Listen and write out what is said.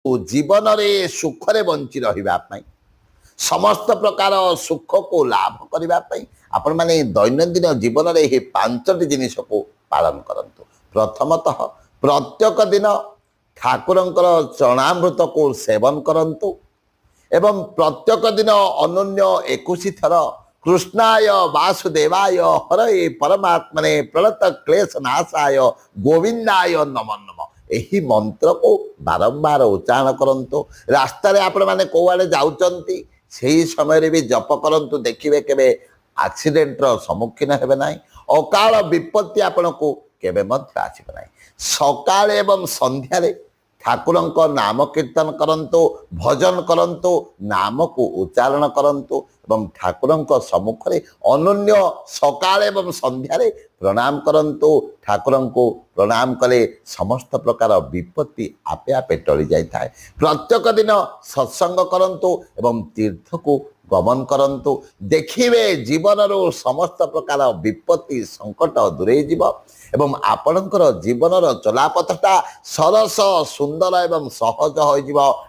ଜୀବନରେ ସୁଖରେ ବଞ୍ଚି ରହିବା ପାଇଁ ସମସ୍ତ ପ୍ରକାର ସୁଖକୁ ଲାଭ କରିବା ପାଇଁ ଆପଣମାନେ ଦୈନନ୍ଦିନ ଜୀବନରେ ଏହି ପାଞ୍ଚଟି ଜିନିଷକୁ ପାଳନ କରନ୍ତୁ। ପ୍ରଥମତଃ ପ୍ରତ୍ୟେକ ଦିନ ଠାକୁରଙ୍କର ଚରଣାମୃତକୁ ସେବନ କରନ୍ତୁ ଏବଂ ପ୍ରତ୍ୟେକ ଦିନ ଅନନ୍ୟ 21 ଥର କୃଷ୍ଣାୟ ବାସୁଦେବାୟ ହରଏ ପରମାତ୍ମନେ ପ୍ରଣତ କ୍ଲେଶ ନାଶାୟ ଗୋବିନ୍ଦାୟ ନମୋ ନମଃ ଏହି ମନ୍ତ୍ରକୁ ବାରମ୍ବାର ଉଚ୍ଚାରଣ କରନ୍ତୁ। ରାସ୍ତାରେ ଆପଣମାନେ କୋଉଆଡ଼େ ଯାଉଛନ୍ତି ସେହି ସମୟରେ ବି ଜପ କରନ୍ତୁ। ଦେଖିବେ କେବେ ଆକ୍ସିଡେଣ୍ଟର ସମ୍ମୁଖୀନ ହେବେ ନାହିଁ, ଅକାଳ ବିପତ୍ତି ଆପଣଙ୍କୁ କେବେ ମଧ୍ୟ ଆସିବ ନାହିଁ। ସକାଳେ ଏବଂ ସନ୍ଧ୍ୟାରେ ଠାକୁରଙ୍କ ନାମ କୀର୍ତ୍ତନ କରନ୍ତୁ, ଭଜନ କରନ୍ତୁ, ନାମକୁ ଉଚ୍ଚାରଣ କରନ୍ତୁ ଏବଂ ଠାକୁରଙ୍କ ସମ୍ମୁଖରେ ଅନନ୍ୟ ସକାଳେ ଏବଂ ସନ୍ଧ୍ୟାରେ ପ୍ରଣାମ କରନ୍ତୁ। ଠାକୁରଙ୍କୁ ପ୍ରଣାମ କଲେ ସମସ୍ତ ପ୍ରକାର ବିପତ୍ତି ଆପେ ଆପେ ଟଳି ଯାଇଥାଏ। ପ୍ରତ୍ୟେକ ଦିନ ସତ୍ସଙ୍ଗ କରନ୍ତୁ ଏବଂ ତୀର୍ଥକୁ ଗମନ କରନ୍ତୁ। ଦେଖିବେ ଜୀବନରୁ ସମସ୍ତ ପ୍ରକାର ବିପତ୍ତି ସଙ୍କଟ ଦୂରେଇ ଯିବ ଏବଂ ଆପଣଙ୍କର ଜୀବନର ଚଲାପଥଟା ସରସ ସୁନ୍ଦର ଏବଂ ସହଜ ହୋଇଯିବ।